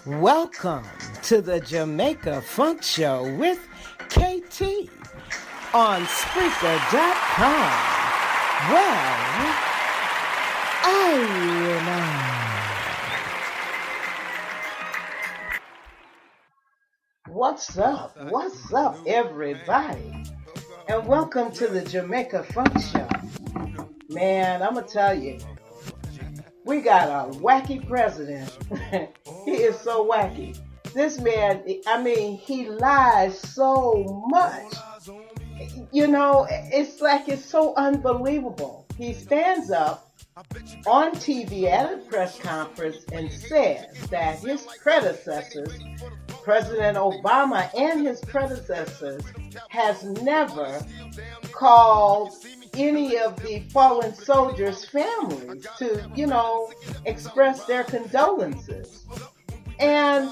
Welcome to the Jamaica Funk Show with KT on Spreaker.com. Well, Irie Mon. What's up? What's up, everybody? And welcome to the Jamaica Funk Show. Man, I'm going to tell you, we got a wacky president. He is so wacky. This man, I mean, he lies so much. You know, it's like it's so unbelievable. He stands up on TV at a press conference and says that his predecessors, President Obama and his predecessors, has never called any of the fallen soldiers' families to, you know, express their condolences. And,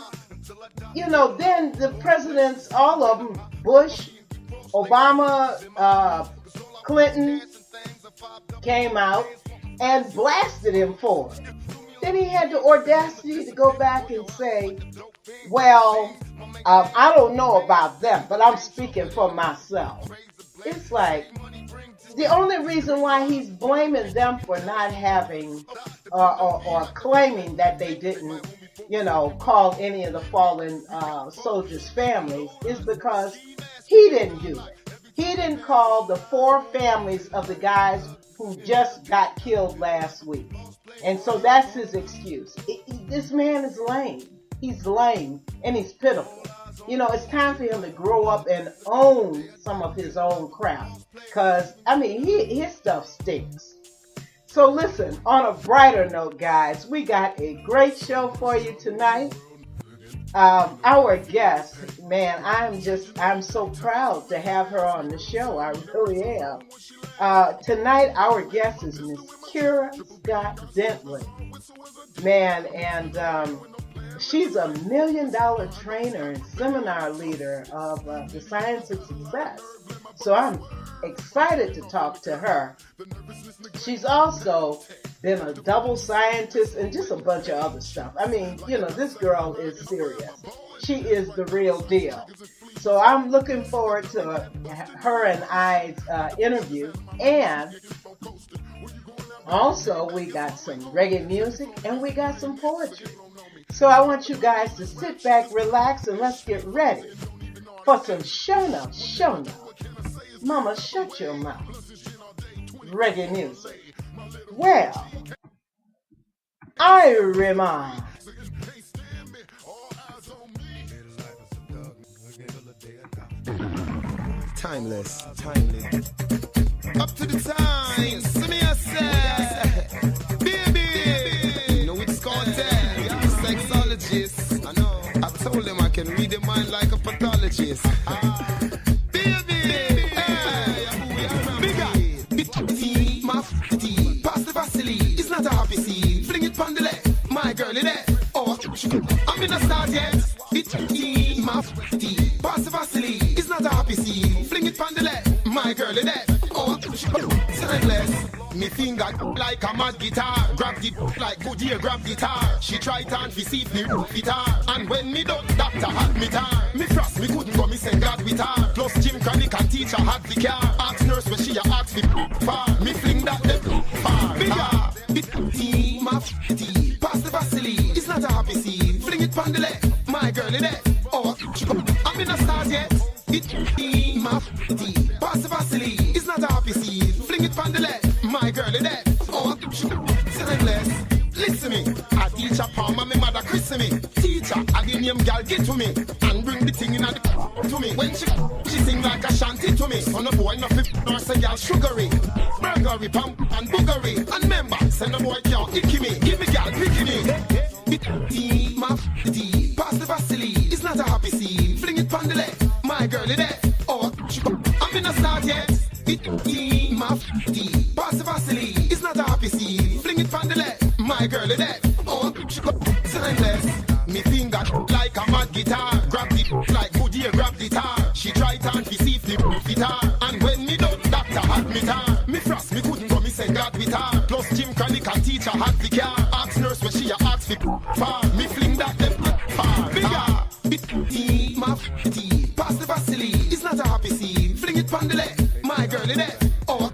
you know, then the presidents, all of them, Bush, Obama, Clinton, came out and blasted him for it. Then he had the audacity to go back and say, well, I don't know about them, but I'm speaking for myself. It's like, the only reason why he's blaming them for not having or claiming that they didn't, you know, call any of the fallen soldiers' families is because he didn't do it. He didn't call the 4 families of the guys who just got killed last week. And so that's his excuse. This man is lame. He's lame and he's pitiful. You know, it's time for him to grow up and own some of his own crap. Because, I mean, his stuff stinks. So listen, on a brighter note, guys, we got a great show for you tonight. Our guest, man, I'm so proud to have her on the show. I really am. Tonight, our guest is Miss Kara Scott-Dentley. Man, and she's a $1 million trainer and seminar leader of the science of success. So I'm excited to talk to her. She's also been a double scientist and just a bunch of other stuff. I mean, you know, this girl is serious. She is the real deal. So I'm looking forward to her and I's interview. And also we got some reggae music and we got some poetry. So I want you guys to sit back, relax, and let's get ready for some show notes. Mama, shut your mouth. Reggae music. Well, Irie Mon. Timeless. Up to the time. See me, I say, baby. You know it's content. Sexologist. I know. I told them I can read their mind like a pathologist. It's not a happy scene. Fling it on the left, my girl in there. Oh, I'm in a start yet. It's my tea. Pass the Vasily. It's not a happy scene. Fling it on the left, my girl in there. Oh, timeless. Me finger like a mad guitar. Grab the like good year, grab guitar. She tried and receive me guitar. And when me done, doctor had me tar. Me frost, me couldn't go, me send God with her. Plus Jim Chronic and teacher had the car. Ask nurse when she asked me far. Me fling that left far. Tea, my tea. Pass the Vasily. It's not a happy scene. Fling it on the left, my girl in there. Oh, I'm in a start yet. Tea, my tea. Pass the Vasily. It's not a happy scene. Fling it on the left, my girl in there. Oh, timeless. Listen me, I teach a palm and my mother christen me. Teacher, I the name girl get to me and bring the thing in the to me. When she sing like a shanty to me. On a boy no 50 nurse a girl sugary, burgery, pump and boogery. And remember, send a boy can't icky me. Give me girl picky me. Tea, my tea, pass the Vasily. It's not a happy scene. Fling it on the left, my girl in there. Oh, I'm in a start yet. Tea, my tea, pass the Vasily. It's not a happy scene. Fling it on the left, my girl in there. Oh, timeless. Me finger like a mad guitar. Grab the like good year, grab the tar. She tried and receive the guitar. And when me done, doctor had me tar. Me frost, me couldn't go, me send God with her. Plus Jim Chronic and teacher had the car. Ask nurse when she asked me far. Me fling that left far. tea, my tea. Pass the Vaseline, it's not a happy scene. Fling it on the left, my girl is there. Oh,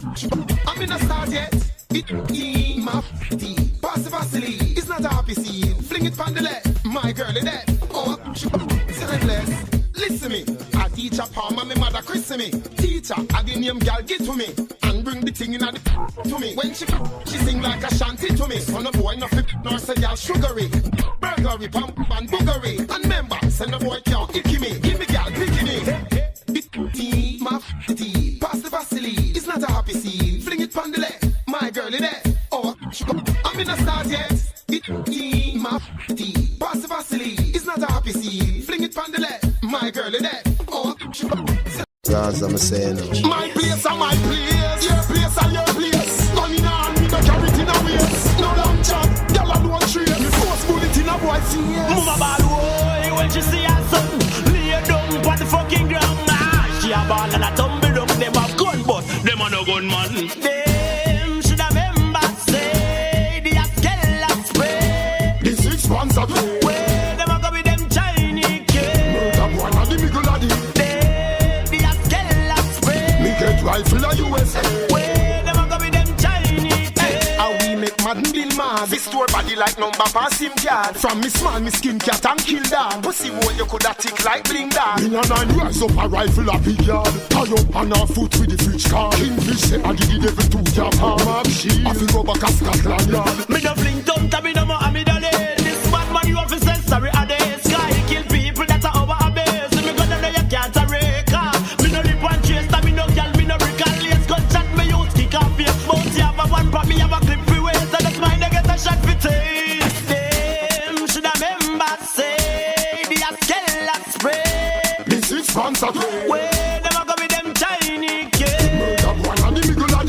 I'm in a start yet. It tea, my tea. Pass the Vaseline, it's not a happy scene. Fling it on the left, my girl is there. Oh, timeless. Listen me, I teach a palm and my mother christen me. Teacher, I the name girl get to me and bring the thing in the to me. When she sing like a shanty to me. Son of boy, no flip, nor say y'all sugary. Burglary, pump and boogery. And member, send a boy can't icky me. Give me girl, picky me. Tea, my tea. Pass the Vaseline, it's not a happy scene. Fling it on the left, my girl is there. Oh, I'm in a start yet. Tea, my tea. Pass the Vaseline, it's not a happy scene. Fling it on the left. My girl is there. Oh, as I'm saying, my place and my place. Your place and your place. Gun in hand, me no carry it in a waist. No long chat, y'all alone trace. Me force bullet in a boy's face. Mama ball boy, when she see her son lay down on the fucking ground. She a ball and a tumble down. Them have gun, but them a no gun man. Them should have remember say the Askella spray. The 6 months of where them a go with them Chinese kids. one of the middle of the Askella spray. me get rifle a USA. Where them a go with them Chinese kids. How we make mad bill mad. This store body like number pass him card. From me small, me skin cat and kill dog. Pussy hole you coulda tick like bling dog. In a 9 rise up a rifle a big yard. Tie up on our foot with the fridge car. Kingfish say I did the devil to Japan. Mark shield, I fi go back a Scotland yard. Me no fling tongue to me no more and me no lane. This bad man you have to say sorry a day. Sky kill people that are over a base. Me go down there you can't rake. Me no lip one chase, that me no girl, me no recaliate. Gunshot me use kick off face. Bounce you have a one pop, me have a clip free waist. And that's mine, they get a shot for taste. Them should have remember say the Askella spray. The 6 months of where them a go with them Chinese kids. murder one of the middle of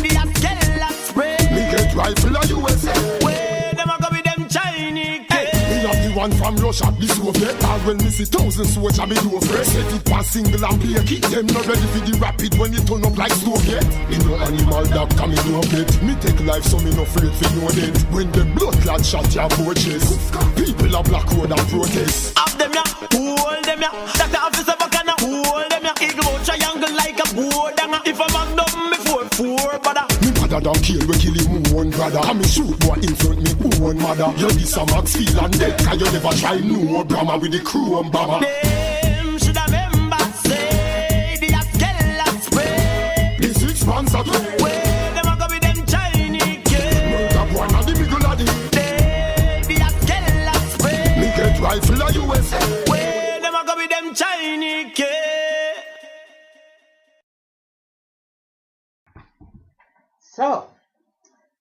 The Askella spray. me get rifle a USA. Where them a go with them Chinese kids. Me have the one from Russia, the Soviet. And when me see 1,000 soldiers, me do afraid. Set it one single and play kick. Them not ready for the rapid when it turn up like Soviet. Me no animal doctor, me no pet. Me take life so me no afraid for no dead. When the blood clot shot your porches, people are black road and protest. Have them ya, hold them ya. That's the officer bacana, hold them ya. Eagle out triangle like a board. If I'm on them before 4, brother. Me mother don't kill, we kill him own brother. And me shoot boy in front me own mother. You this a Max feel and dead, cause you never try no drama with the crew and bomber. Them should have remember say the Askella spray. The 6 months of where them a go with them Chinese kids. murder one of the middle of The Askella spray. me get rifle a USA. Where them a go with them Chinese kids. So,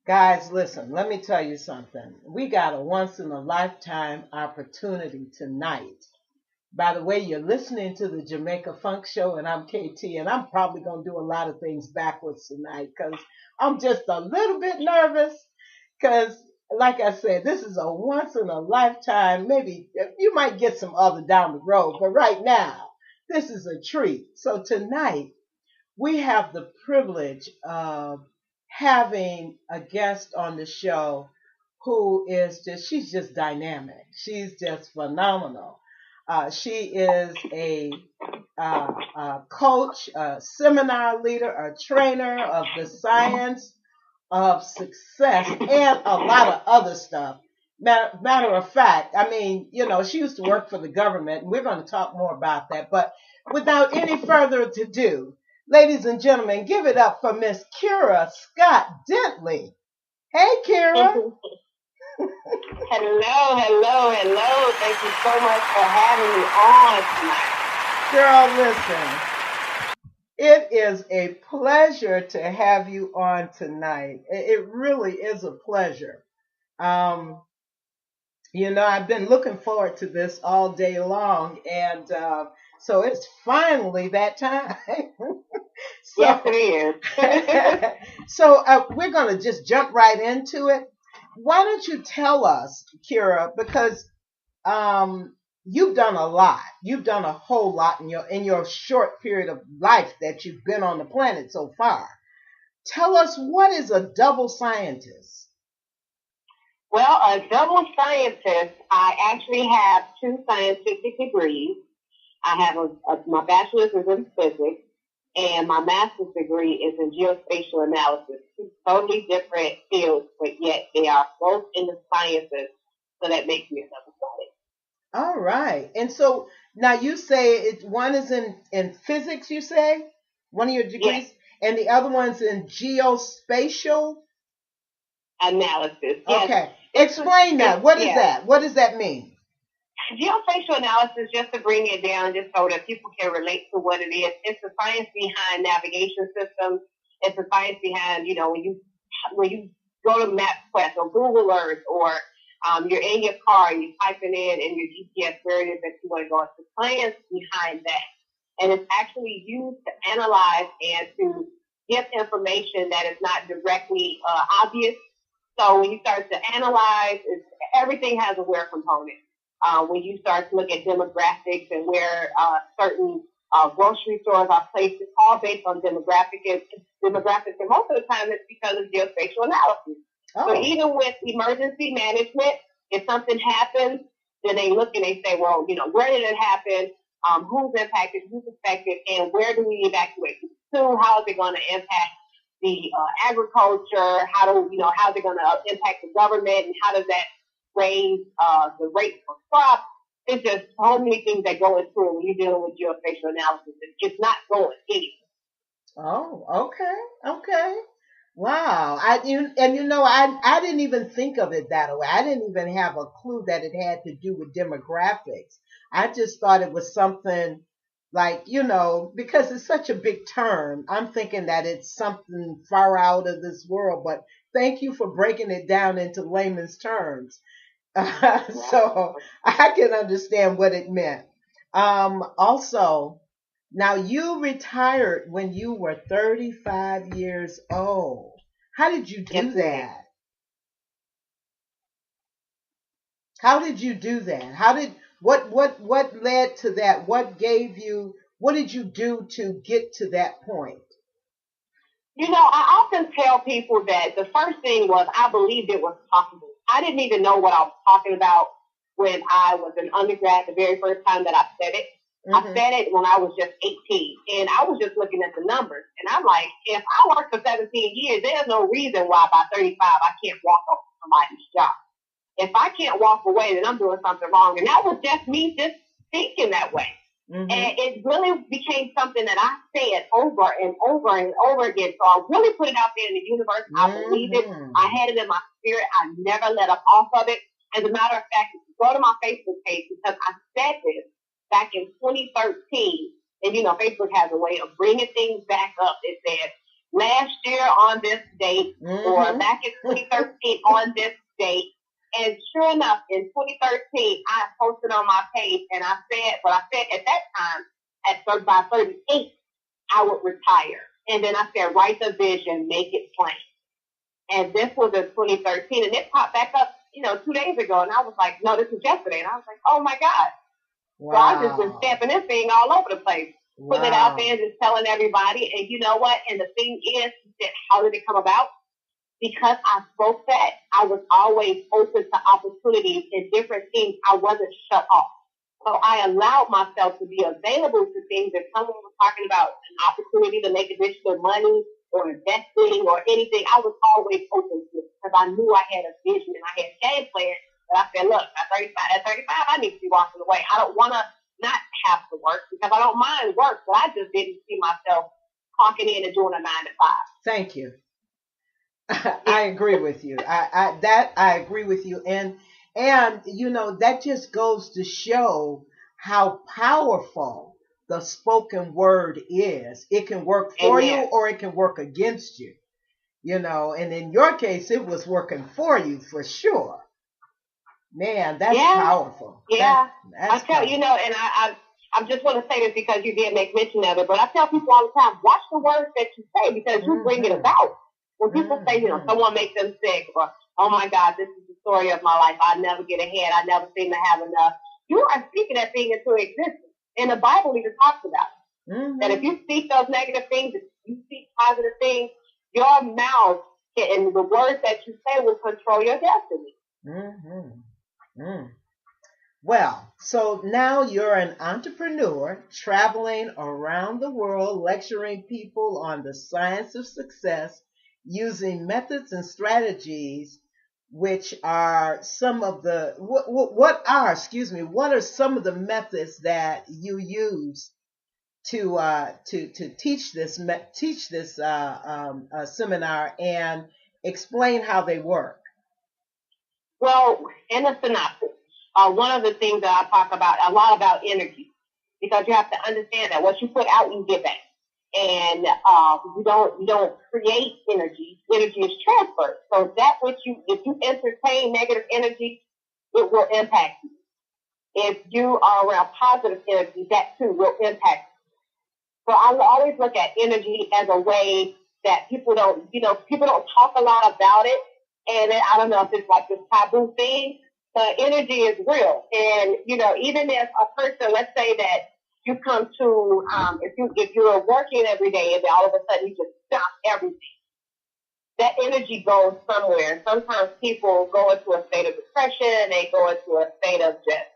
guys, listen, let me tell you something. We got a once-in-a-lifetime opportunity tonight. By the way, you're listening to the Jamaica Funk Show, and I'm KT, and I'm probably going to do a lot of things backwards tonight because I'm just a little bit nervous because, like I said, this is a once-in-a-lifetime. Maybe you might get some other down the road, but right now, this is a treat. So tonight, we have the privilege of having a guest on the show who is she's just dynamic. She's just phenomenal. She is a coach, a seminar leader, a trainer of the science of success, and a lot of other stuff. Matter of fact, I mean, she used to work for the government, and we're going to talk more about that. But without any further ado, ladies and gentlemen, give it up for Miss Kara Scott-Dentley. Hey, Kara. Hello. Thank you so much for having me on tonight. Girl, listen. It is a pleasure to have you on tonight. It really is a pleasure. I've been looking forward to this all day long, and so it's finally that time. Yes, it is. So we're going to just jump right into it. Why don't you tell us, Kara, because you've done a lot. You've done a whole lot in your short period of life that you've been on the planet so far. Tell us, what is a double scientist? Well, a double scientist, I actually have two scientific degrees. I have my bachelor's is in physics, and my master's degree is in geospatial analysis. Two totally different fields, but yet they are both in the sciences, so that makes me a double scientist. All right. And so now you say one is in physics, you say? One of your degrees? Yes. And the other one's in geospatial Analysis. Yes. Okay. Explain that. What is that? What does that mean? Geospatial analysis, just to bring it down, just so that people can relate to what it is. It's the science behind navigation systems. It's the science behind, when you go to MapQuest or Google Earth, or you're in your car and you're typing in your GPS where it is that you want to go. It's the science behind that. And it's actually used to analyze and to give information that is not directly obvious. So when you start to analyze, everything has a where component. When you start to look at demographics and where certain grocery stores are placed, it's all based on demographics, and most of the time it's because of geospatial analysis. Oh. So even with emergency management, if something happens, then they look and they say, well, where did it happen? Who's impacted? Who's affected? And where do we evacuate to? How is it going to impact the agriculture? How's it going to impact the government? And how does that raise the rate for crops? It's just so many things that go into it when you're dealing with geospatial analysis. It's not going anywhere. Oh, okay. Wow. I didn't even think of it that way. I didn't even have a clue that it had to do with demographics. I just thought it was something like, because it's such a big term, I'm thinking that it's something far out of this world. But thank you for breaking it down into layman's terms. So I can understand what it meant. Also, now you retired when you were 35 years old. How did you do that? How did you do that? What led to that? What did you do to get to that point? I often tell people that the first thing was I believed it was possible. I didn't even know what I was talking about when I was an undergrad the very first time that I said it. Mm-hmm. I said it when I was just 18, and I was just looking at the numbers, and I'm like, if I worked for 17 years, there's no reason why by 35 I can't walk up to somebody's job. If I can't walk away, then I'm doing something wrong. And that was just me just thinking that way. Mm-hmm. And it really became something that I said over and over and over again. So I really put it out there in the universe. I believed it. I had it in my spirit. I never let up off of it. As a matter of fact, if you go to my Facebook page, because I said this back in 2013, and Facebook has a way of bringing things back up. It said, last year on this date, or back in 2013 on this date. And sure enough, in 2013, I posted on my page, and I said at that time, by 38, I would retire. And then I said, write the vision, make it plain. And this was in 2013, and it popped back up, 2 days ago, and I was like, no, this was yesterday. And I was like, oh my God. Wow. So I've just been stamping this thing all over the place, putting it out there and just telling everybody. And you know what? And the thing is that how did it come about? Because I spoke that, I was always open to opportunities and different things. I wasn't shut off. So I allowed myself to be available to things. If someone was talking about an opportunity to make additional money or investing or anything, I was always open to it because I knew I had a vision and I had a game plan. But I said, look, at 35, I need to be walking away. I don't want to not have to work because I don't mind work, but I just didn't see myself clocking in and doing a 9 to 5. Thank you. I agree with you. I agree with you. And that just goes to show how powerful the spoken word is. It can work for you or it can work against you, and in your case, it was working for you for sure. Man, that's powerful. Yeah. I tell you, and I just want to say this because you did make mention of it, but I tell people all the time, watch the words that you say because you bring it about. When people say, someone makes them sick, or, oh my God, this is the story of my life. I never get ahead. I never seem to have enough. You are speaking that thing into existence. And the Bible even talks about it. That if you speak those negative things, if you speak positive things, your mouth and the words that you say will control your destiny. Mm-hmm. Mm. Well, so now you're an entrepreneur traveling around the world, lecturing people on the science of success using methods and strategies, which are some of the what are some of the methods that you use to teach this seminar and explain how they work? Well, in a synopsis, one of the things that I talk about a lot about energy, because you have to understand that what you put out, you get back, and you don't create energy. Energy is transferred. So that if you entertain negative energy, it will impact you. If you are around positive energy, that too will impact you. So I always look at energy as a way that people don't talk a lot about it. And I don't know if it's like this taboo thing, but energy is real. And, even if a person, let's say that you come to, if you're working every day and then all of a sudden you just stop everything, that energy goes somewhere. Sometimes people go into a state of depression. They go into a state of just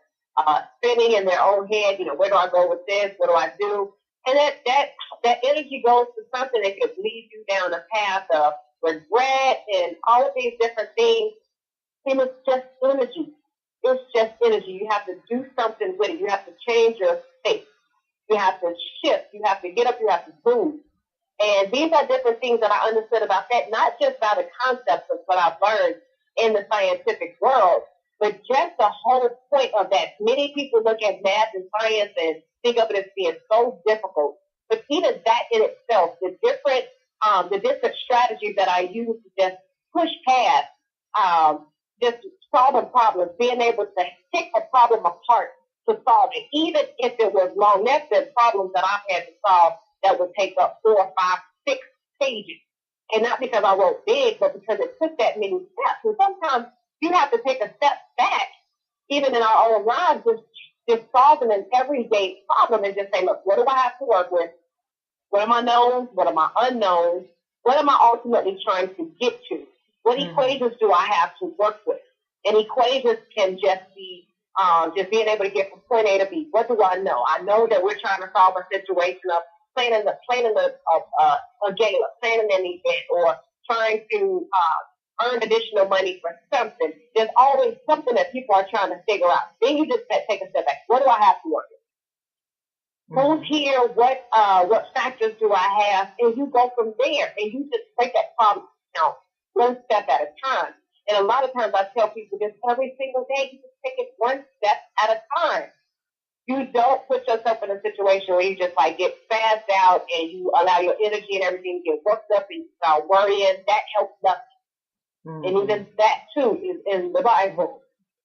spinning in their own head. Where do I go with this? What do I do? And that energy goes to something that could lead you down a path of regret and all of these different things. And it's just energy. It's just energy. You have to do something with it. You have to change your state. You have to shift. You have to get up. You have to move. And these are different things that I understood about that, not just by the concepts of what I've learned in the scientific world, but just the whole point of that. Many people look at math and science and think of it as being so difficult. But even that in itself, the different strategies that I use to just push past, just solving problems, being able to pick a problem apart to solve it, even if it was long. There's been problems that I've had to solve that would take up 4, 5, 6 pages. And not because I wrote big, but because it took that many steps. And sometimes you have to take a step back, even in our own lives, just solving an everyday problem and just say, look, what do I have to work with? What are my knowns? What are my unknowns? What am I ultimately trying to get to? What equations do I have to work with? And equations can just be just being able to get from point A to B. What do I know? I know that we're trying to solve a situation of planning a gala, planning an event, or trying to earn additional money for something. There's always something that people are trying to figure out. Then you just take a step back. What do I have to work with? Who's here? What factors do I have? And you go from there, and you just break that problem down one step at a time. And a lot of times I tell people this every single day, you just take it one step at a time. You don't put yourself in a situation where you just like get spazzed out and you allow your energy and everything to get worked up and you start worrying. That helps nothing. And even that too is in the Bible.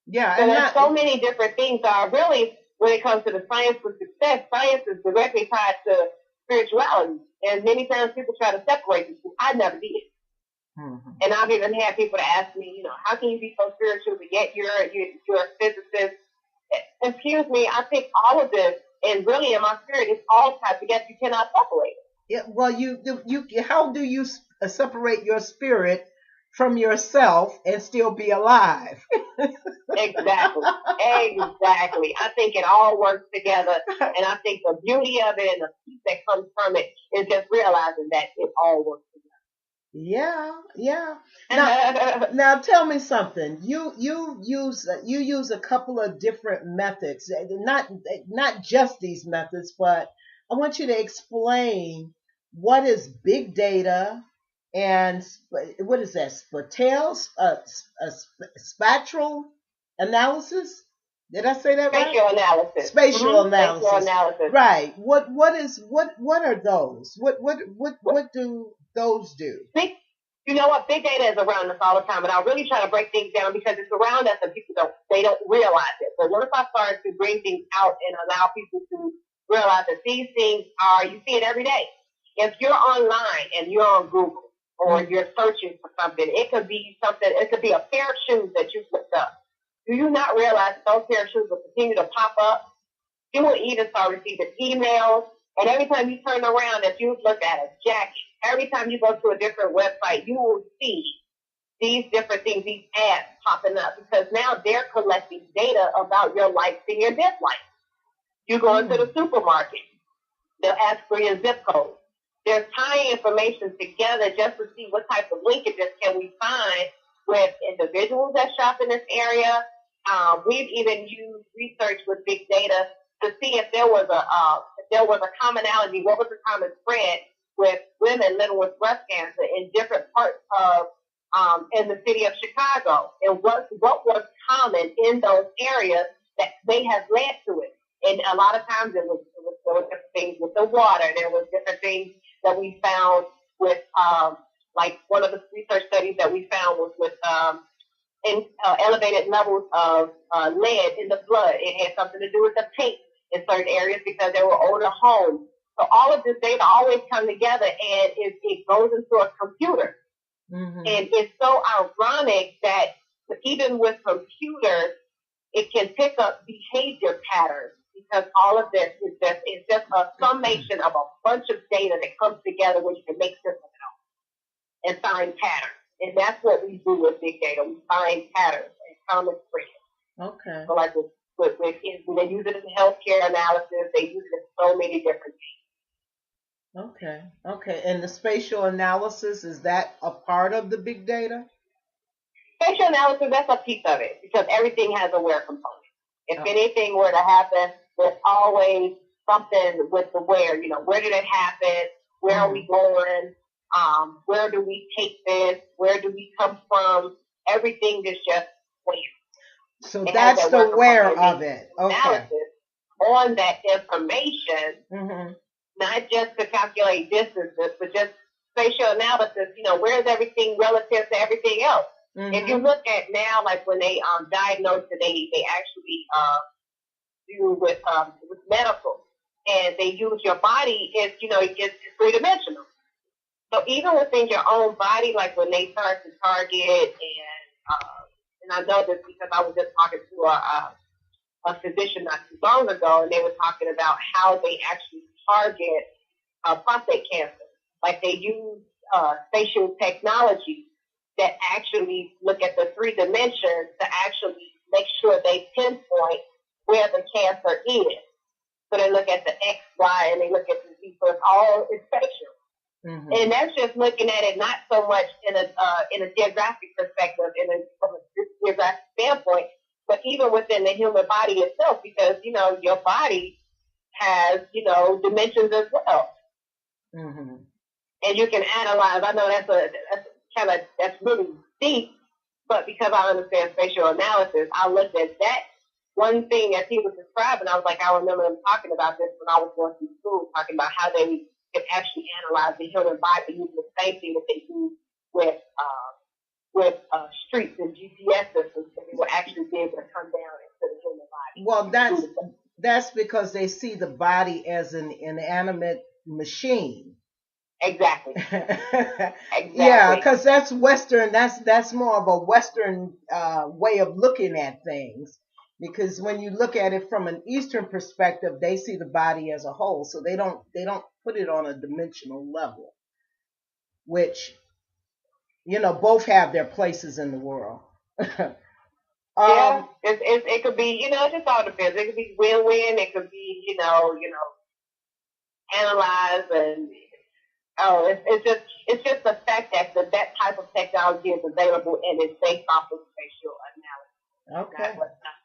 Yeah. So there's so many different things that are really, when it comes to the science of success, science is directly tied to spirituality. And many times people try to separate the two. I never did. And I've even had people to ask me, how can you be so spiritual, but yet you're a physicist? Excuse me, I think all of this, and really in my spirit, it's all tied together. You cannot separate it. Yeah, well, how do you separate your spirit from yourself and still be alive? Exactly. I think it all works together, and I think the beauty of it and the peace that comes from it is just realizing that it all works together. Yeah. Now tell me something. You use a couple of different methods, not just these methods, but I want you to explain what is big data and what is that? Spatial analysis? Did I say that right? Spatial analysis. Spatial analysis. Spatial analysis. Right. What are those? What do those do? You know what? Big data is around us all the time, and I really try to break things down because it's around us and people don't realize it. But what if I started to bring things out and allow people to realize that these things you see it every day. If you're online and you're on Google or you're searching for something, it could be a pair of shoes that you looked up. Do you not realize that those pair of shoes will continue to pop up? You will even start receiving emails, and every time you turn around, if you look at a jacket, every time you go to a different website, you will see these different things, these ads popping up, because now they're collecting data about your likes and your dislikes. You go into the supermarket, they'll ask for your zip code. They're tying information together just to see what type of linkages can we find with individuals that shop in this area. We've even used research with big data to see if there was a commonality, what was the common thread with women living with breast cancer in different parts of in the city of Chicago, and what was common in those areas that may have led to it. And a lot of times there was different things with the water. There was different things that we found with, like one of the research studies that we found was with elevated levels of lead in the blood. It had something to do with the paint in certain areas because there were older homes. So all of this data always come together, and it goes into a computer. Mm-hmm. And it's so ironic that even with computers, it can pick up behavior patterns, because all of this is just a summation of a bunch of data that comes together, which can make sense of it all and find patterns. And that's what we do with big data. We find patterns and common threads. Okay. So like with they use it in healthcare analysis. They use it in so many different things. Okay. And the spatial analysis, is that a part of the big data? Spatial analysis, that's a piece of it, because everything has a where component. If anything were to happen, there's always something with the where. You know, where did it happen? Where are we going? Where do we take this? Where do we come from? Everything is just where. So that's the where of it. Okay. Analysis on that information, not just to calculate distances, but just spatial analysis. You know, where is everything relative to everything else? If you look at now, like when they diagnose it, they actually do with medical, and they use your body as, you know, it's three-dimensional. So even within your own body, like when they start to target, and I know this because I was just talking to a physician not too long ago, and they were talking about how they actually target prostate cancer. Like they use spatial technology that actually look at the three dimensions to actually make sure they pinpoint where the cancer is. So they look at the X, Y, and they look at the Z. So it's spatial. And that's just looking at it not so much in a geographic perspective, from a geographic standpoint, but even within the human body itself, because, you know, your body has, you know, dimensions as well. And you can analyze. I know that's really deep, but because I understand spatial analysis, I looked at that one thing as he was describing. I was like, I remember them talking about this when I was going through school, talking about how they could actually analyze the human body using the same thing that they do with streets and GPS systems, so they would actually be able to come down into the human body. Well, that's because they see the body as an inanimate machine. Exactly. Yeah, because that's Western. That's more of a Western way of looking at things. Because when you look at it from an Eastern perspective, they see the body as a whole, so they don't put it on a dimensional level. Which, you know, both have their places in the world. Yeah, it could be, you know, it just all depends. It could be win-win. It could be, you know, analyze and. Oh, it's just the fact that that type of technology is available and it's based off of spatial analysis. Okay.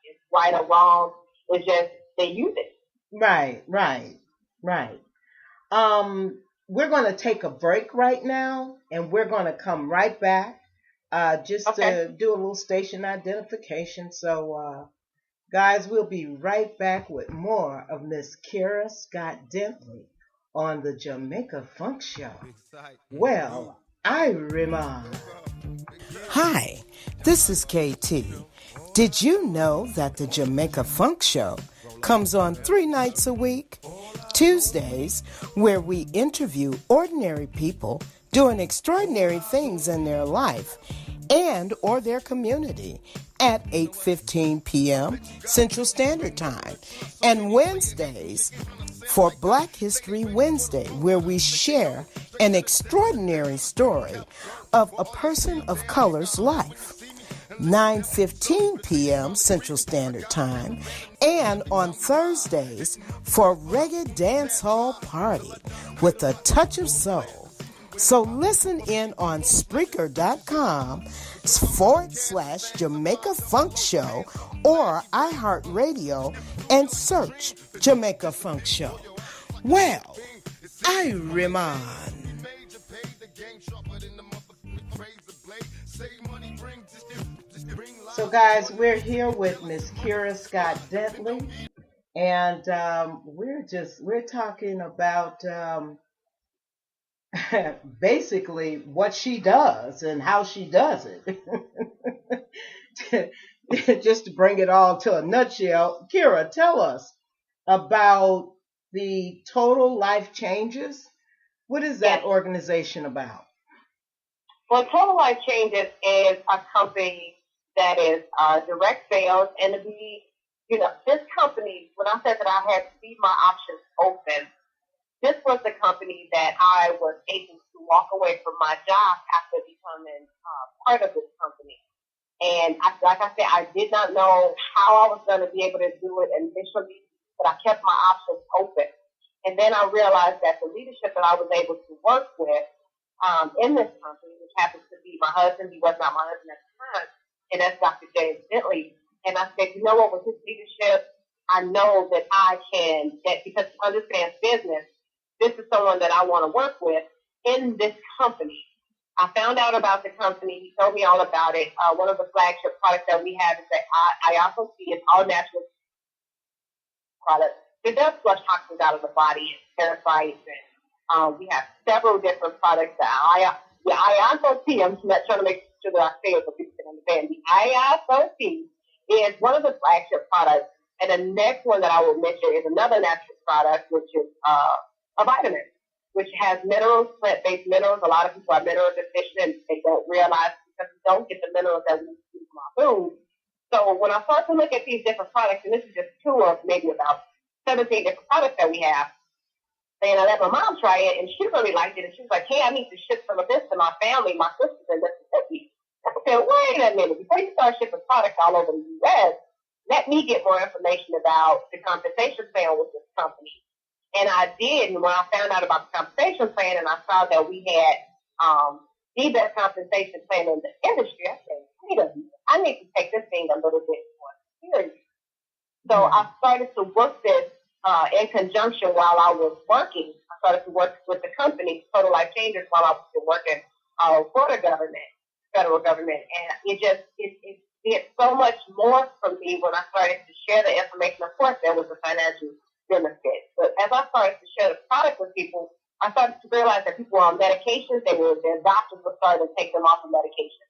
It's right or wrong. It's just they use it. Right. We're going to take a break right now, and we're going to come right back to do a little station identification. So, guys, we'll be right back with more of Miss Kara Scott-Dentley on the Jamaica Funk Show. Well, Irie Mon. Hi, this is KT. Did you know that the Jamaica Funk Show comes on 3 nights a week? Tuesdays, where we interview ordinary people doing extraordinary things in their life and or their community at 8:15 p.m. Central Standard Time. And Wednesdays, for Black History Wednesday, where we share an extraordinary story of a person of color's life. 9:15 p.m. Central Standard Time, and on Thursdays for Reggae Dancehall Party with a touch of soul. So listen in on Spreaker.com/Jamaica Funk Show or iHeartRadio and search Jamaica Funk Show. Well, Irie Mon. So guys, we're here with Miss Kara Scott-Dentley, and we're talking about basically what she does and how she does it. Just to bring it all to a nutshell, Kara, tell us about the Total Life Changes. What is that organization about? Well, Total Life Changes is a company that is direct sales, and to be, this company, when I said that I had to leave my options open, this was the company that I was able to walk away from my job after becoming part of this company. And like I said, I did not know how I was going to be able to do it initially, but I kept my options open. And then I realized that the leadership that I was able to work with in this company, which happens to be my husband, he was not my husband at the time, and that's Dr. James Dentley. And I said, you know what, with his leadership, I know that because he understands business, this is someone that I want to work with in this company. I found out about the company. He told me all about it. One of the flagship products that we have is that IASOC. It's all natural product. It does flush toxins out of the body and parasites. And we have several different products. The IASOC, I'm not trying to make sure that I say it so people can understand. The IASOC is one of the flagship products. And the next one that I will mention is another natural product, which is a vitamin, which has minerals, plant-based minerals. A lot of people are mineral deficient and they don't realize because we don't get the minerals that we need from our food. So when I start to look at these different products, and this is just two of maybe about 17 different products that we have, and I let my mom try it, and she really liked it. And she was like, hey, I need to ship some of this to my family, my sisters in Mississippi. I said, wait a minute. Before you start shipping products all over the U.S., let me get more information about the compensation plan with this company. And I did, and when I found out about the compensation plan and I saw that we had the best compensation plan in the industry, I said, wait a minute, I need to take this thing a little bit more serious. So I started to work this in conjunction while I was working. I started to work with the company, Total Life Changes, while I was still working for the government, federal government. And it did so much more for me when I started to share the information. Of course, there was a financial benefit. But as I started to share the product with people, I started to realize that people were on medications. Their doctors were starting to take them off of medication.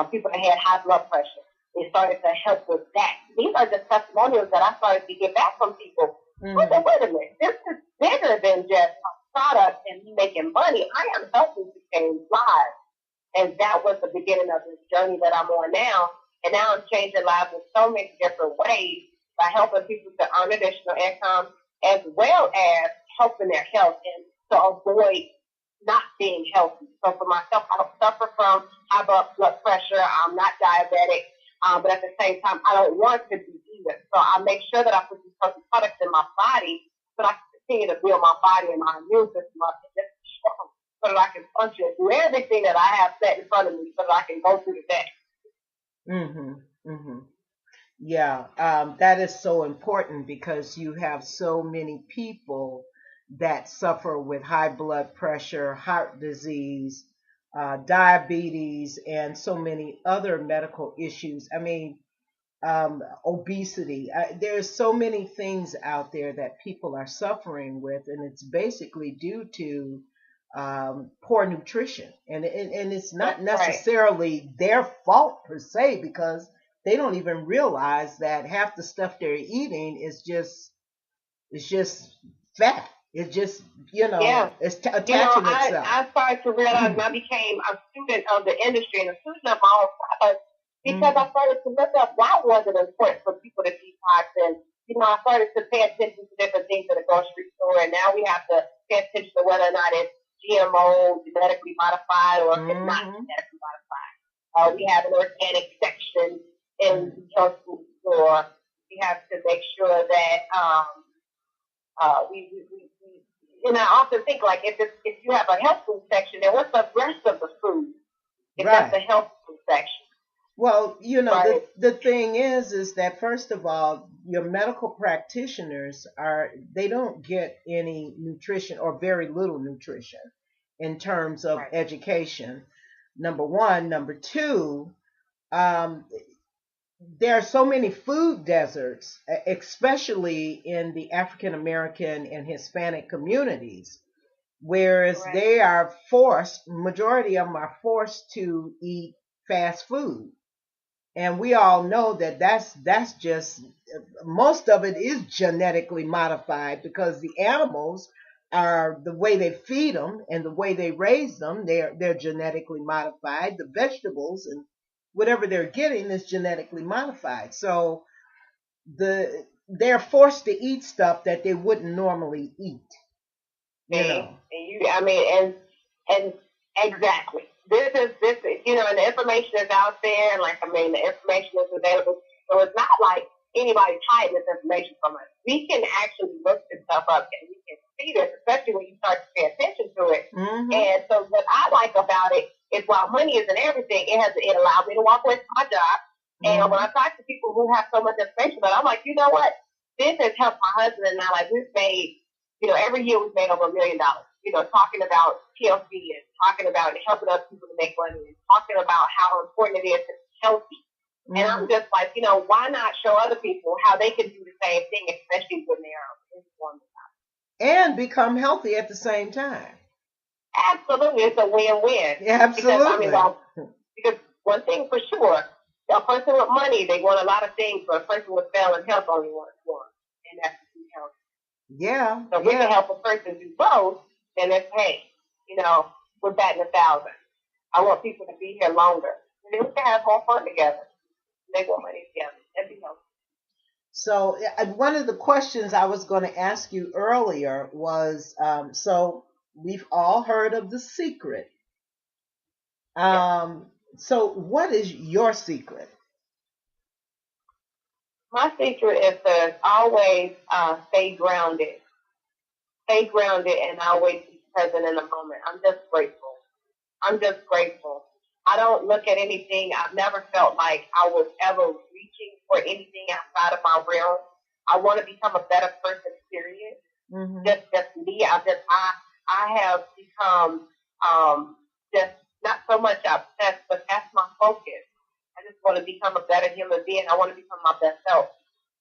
People that had high blood pressure, they started to help with that. These are just testimonials that I started to get back from people. I said, wait a minute, this is bigger than just a product and me making money. I am helping to change lives. And that was the beginning of this journey that I'm on now. And now I'm changing lives in so many different ways by helping people to earn additional income as well as helping their health and to avoid not being healthy. So for myself, I don't suffer from high blood pressure. I'm not diabetic, but at the same time, I don't want to be either. So I make sure that I put these healthy products in my body so that I can continue to build my body and my immune system up and just be strong so that I can function and do everything that I have set in front of me so that I can go through the day. Yeah, that is so important because you have so many people that suffer with high blood pressure, heart disease, diabetes, and so many other medical issues. I mean, obesity. There's so many things out there that people are suffering with, and it's basically due to poor nutrition. And it's not necessarily their fault per se, because they don't even realize that half the stuff they're eating is just fat. It's just, it's attaching itself. I started to realize when I became a student of the industry and a student of my own products, because I started to look up why was it important for people to detox and I started to pay attention to different things at the grocery store, and now we have to pay attention to whether or not it's GMO, genetically modified, or if it's not genetically modified. We have an organic section in the health food store. We have to make sure that and I often think, like, if you have a health food section, then what's the rest of the food? If that's the health food section. Well, the thing is that first of all, your medical practitioners they don't get any nutrition or very little nutrition in terms of education. Number one. Number two, there are so many food deserts, especially in the African American and Hispanic communities, whereas they are majority of them are forced to eat fast food. And we all know that that's just, most of it is genetically modified because the animals are, the way they feed them and the way they raise them, they're genetically modified. The vegetables and whatever they're getting is genetically modified. So they're forced to eat stuff that they wouldn't normally eat. And exactly. This is, and the information is out there. The information is available. So it's not like anybody's hiding this information from us. We can actually look this stuff up and we can see this, especially when you start to pay attention to it. And so what I like about it is, while money isn't everything, it allows me to walk away from my job. And when I talk to people who have so much information, but I'm like, you know what? This has helped my husband and I. Like, we've made, every year we've made over $1 million. Talking about TLC and talking about helping other people to make money and talking about how important it is to be healthy. And I'm just like, why not show other people how they can do the same thing, especially when they are informed about it. And become healthy at the same time. Absolutely. It's a win-win. Yeah, absolutely. Because one thing for sure, a person with money, they want a lot of things, but a person with failing health only wants one. And that's to be healthy. Yeah. So if we can help a person do both, then it's, hey, we're batting 1,000. I want people to be here longer. And then we can have more fun together. Make more money together. That'd be healthy. So one of the questions I was going to ask you earlier was, so we've all heard of The Secret. So what is your secret? My secret is to always stay grounded. Stay grounded and always be present in the moment. I'm just grateful. I don't look at anything. I've never felt like I was ever reaching for anything outside of my realm. I want to become a better person, period. Just me. I have become just not so much obsessed, but that's my focus. I just want to become a better human being. I want to become my best self.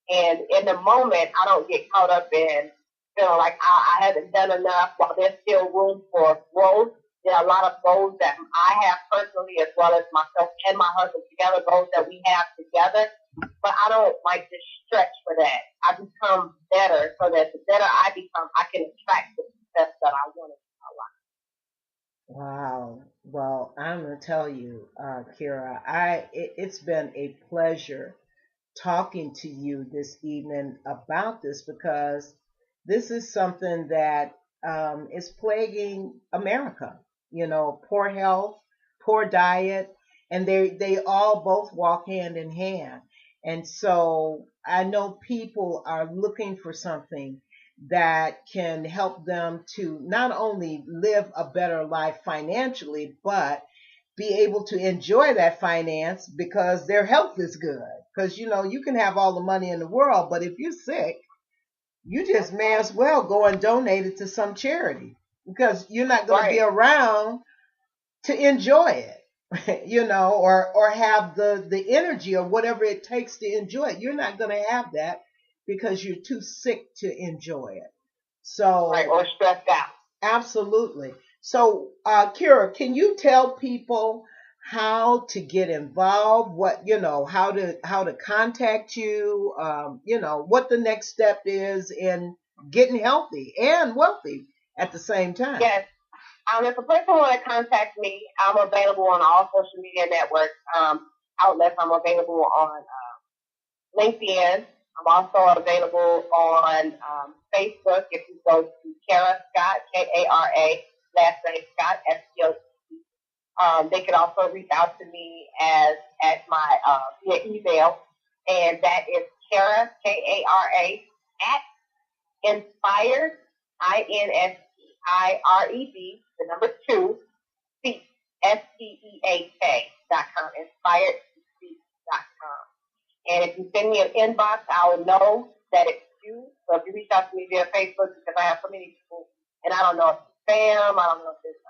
And in the moment, I don't get caught up in feeling like I haven't done enough. While there's still room for growth, there are a lot of goals that I have personally, as well as myself and my husband together, goals that we have together. But I don't like to stretch for that. I become better so that the better I become, I can attract the success that I want in my life. Wow. Well, I'm going to tell you, Kara, it's been a pleasure talking to you this evening about this, because this is something that is plaguing America. Poor health, poor diet, and they all both walk hand in hand. And so I know people are looking for something that can help them to not only live a better life financially, but be able to enjoy that finance because their health is good. Because, you can have all the money in the world, but if you're sick, you just may as well go and donate it to some charity, because you're not going to be around to enjoy it, or have the energy or whatever it takes to enjoy it. You're not going to have that because you're too sick to enjoy it. So, or stressed out. Absolutely. So, Kara, can you tell people how to get involved? How to contact you? What the next step is in getting healthy and wealthy at the same time. Yes. If a person wants to contact me, I'm available on all social media networks outlets. I'm available on LinkedIn. I'm also available on Facebook. If you go to Kara Scott, Kara, last name Scott, Scott. They can also reach out to me at my via email, and that is Kara, Kara, at Inspired, INSPIRED, the number 2, Speak, SPEAK.com, inspiredspeak.com. And if you send me an inbox, I will know that it's you. So if you reach out to me via Facebook, because I have so many people, and I don't know if it's spam, I don't know if it's a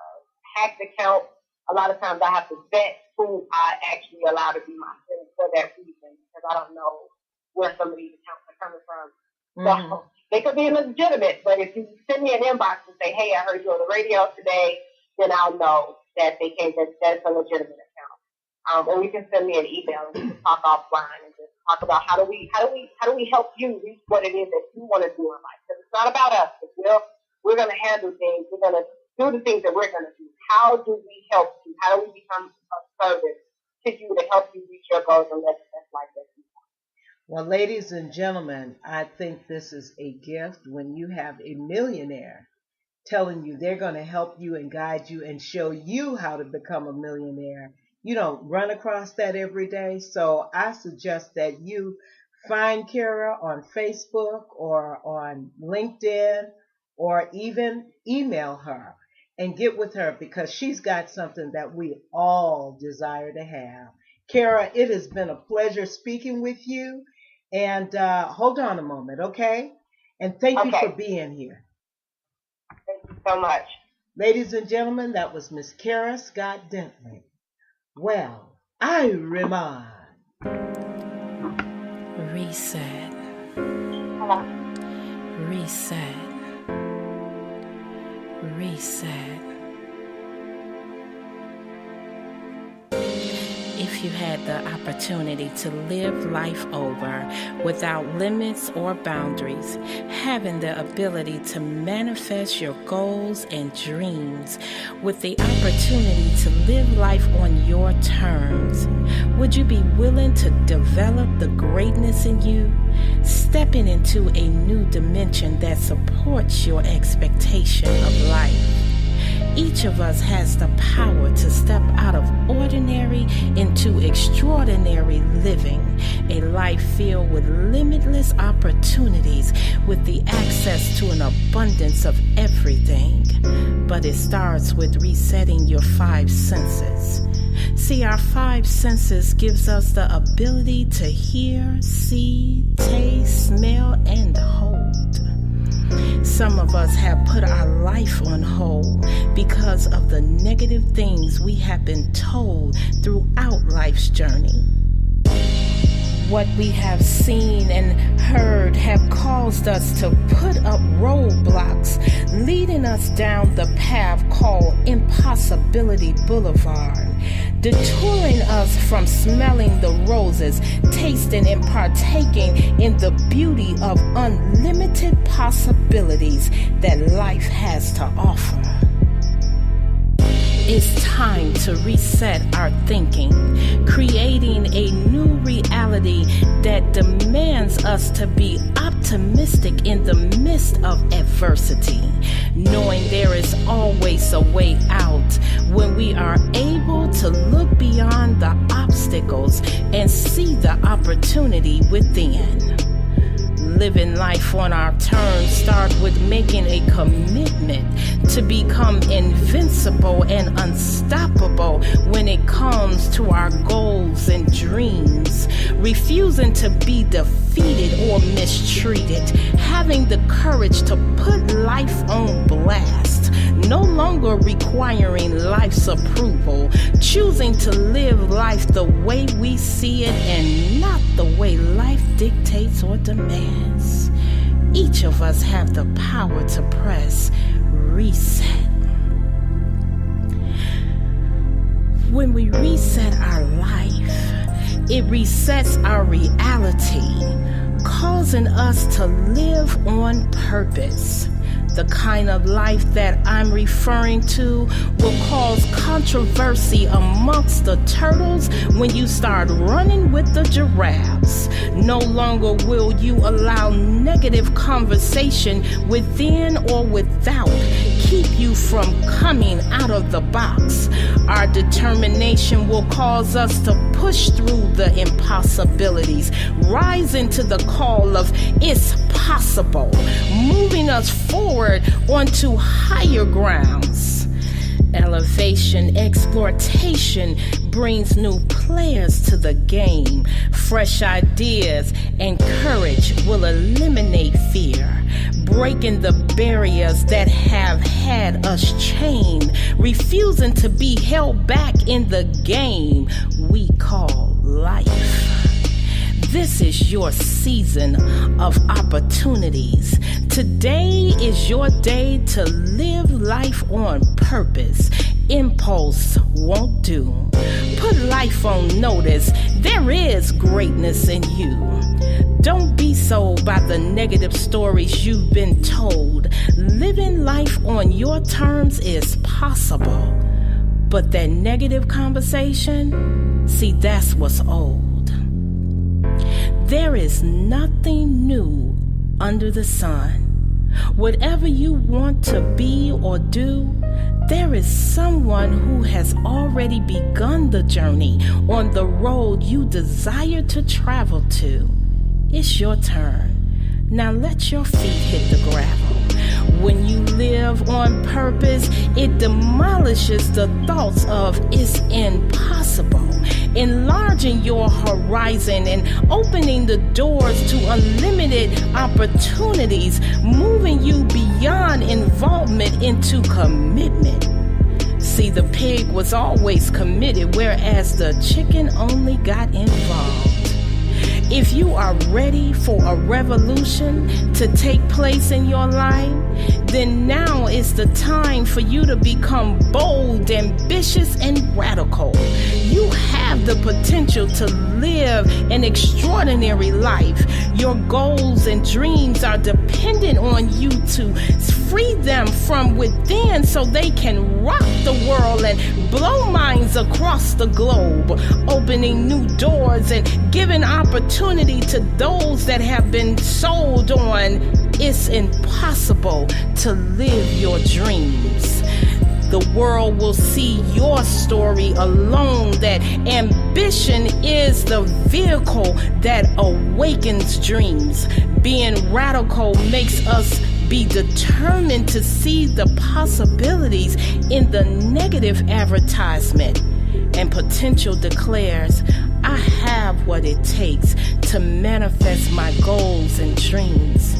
hacked account, a lot of times I have to vet who I actually allow to be my friend for that reason, because I don't know where some of these accounts are coming from. Mm-hmm. So they could be legitimate, but if you send me an inbox and say, hey, I heard you on the radio today, then I'll know that that's a legitimate account. Or you can send me an email and we can talk offline and just talk about how do we help you reach what it is that you want to do in life. Because it's not about us. We're going to handle things. We're going to do the things that we're going to do. How do we help you? How do we become a service to you to help you reach your goals and live the best life that you want? Well, ladies and gentlemen, I think this is a gift when you have a millionaire telling you they're going to help you and guide you and show you how to become a millionaire. You don't run across that every day. So I suggest that you find Kara on Facebook or on LinkedIn or even email her and get with her, because she's got something that we all desire to have. Kara, it has been a pleasure speaking with you. And hold on a moment, okay? And thank you for being here. Thank you so much. Ladies and gentlemen, that was Miss Kara Scott-Dentley. Well, Irie Mon. Reset. Hello. Reset. Reset. If you had the opportunity to live life over without limits or boundaries, having the ability to manifest your goals and dreams with the opportunity to live life on your terms, would you be willing to develop the greatness in you, stepping into a new dimension that supports your expectation of life? Each of us has the power to step out of ordinary into extraordinary living, a life filled with limitless opportunities with the access to an abundance of everything. But it starts with resetting your 5 senses. See, our 5 senses gives us the ability to hear, see, taste, smell, and hold. Some of us have put our life on hold because of the negative things we have been told throughout life's journey. What we have seen and heard have caused us to put up roadblocks, leading us down the path called Impossibility Boulevard, detouring us from smelling the roses, tasting and partaking in the beauty of unlimited possibilities that life has to offer. It's time to reset our thinking, creating a new reality that demands us to be optimistic in the midst of adversity, knowing there is always a way out when we are able to look beyond the obstacles and see the opportunity within. Living life on our terms start with making a commitment to become invincible and unstoppable when it comes to our goals and dreams, refusing to be defeated or mistreated, having the courage to put life on blast, no longer requiring life's approval, choosing to live life the way we see it and not the way life dictates or demands. Each of us have the power to press reset. When we reset our life, it resets our reality, causing us to live on purpose, The kind of life that I'm referring to will cause controversy amongst the turtles when you start running with the giraffes. No longer will you allow negative conversation within or without keep you from coming out of the box. Our determination will cause us to push through the impossibilities, rising to the call of it's possible, moving us forward onto higher grounds. Elevation, exploitation brings new players to the game. Fresh ideas and courage will eliminate fear, breaking the barriers that have had us chained, refusing to be held back in the game we call life. This is your season of opportunities. Today is your day to live life on purpose. Impulse won't do. Put life on notice. There is greatness in you. Don't be sold by the negative stories you've been told. Living life on your terms is possible. But that negative conversation, see, that's what's old. There is nothing new under the sun. Whatever you want to be or do, there is someone who has already begun the journey on the road you desire to travel to. It's your turn. Now let your feet hit the gravel. When you live on purpose, it demolishes the thoughts of it's impossible, enlarging your horizon and opening the doors to unlimited opportunities, moving you beyond involvement into commitment. See, the pig was always committed, whereas the chicken only got involved. If you are ready for a revolution to take place in your life, then now is the time for you to become bold, ambitious, and radical. You have the potential to live an extraordinary life. Your goals and dreams are dependent on you to free them from within so they can rock the world and blow minds across the globe, opening new doors and giving opportunity to those that have been sold on it's impossible to live your dreams. The world will see your story alone, that ambition is the vehicle that awakens dreams. Being radical makes us be determined to see the possibilities in the negative advertisement. And potential declares, I have what it takes to manifest my goals and dreams.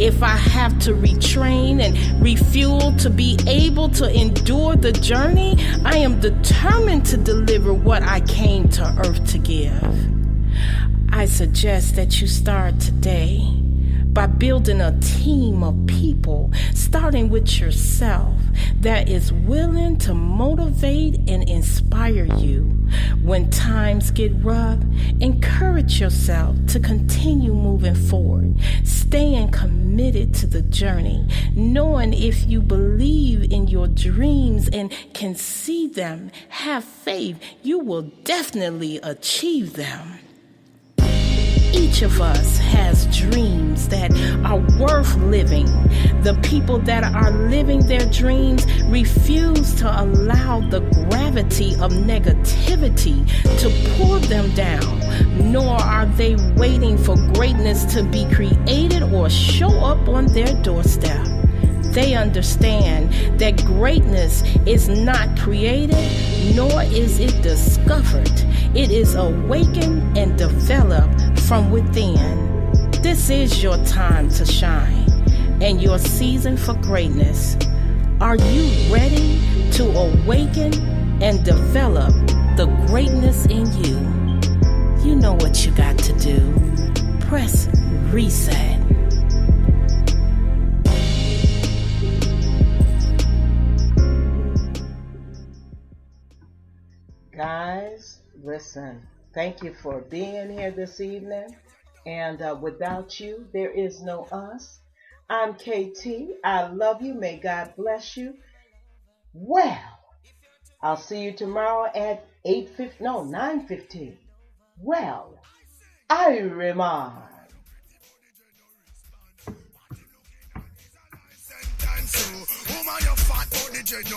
If I have to retrain and refuel to be able to endure the journey, I am determined to deliver what I came to earth to give. I suggest that you start today by building a team of people, starting with yourself, that is willing to motivate and inspire you. When times get rough, encourage yourself to continue moving forward, staying committed to the journey, knowing if you believe in your dreams and can see them, have faith, you will definitely achieve them. Each of us has dreams that are worth living. The people that are living their dreams refuse to allow the gravity of negativity to pull them down, nor are they waiting for greatness to be created or show up on their doorstep. They understand that greatness is not created, nor is it discovered. It is awakened and developed from within. This is your time to shine and your season for greatness. Are you ready to awaken and develop the greatness in you? You know what you got to do. Press reset. Guys, listen, thank you for being here this evening. And without you, there is no us. I'm KT. I love you. May God bless you. Well, I'll see you tomorrow at 9:15. Well, Irie Mon. Woman, you fat body educator.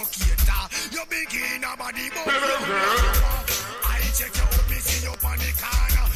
You begin a body, but I check you out, me see you on the corner.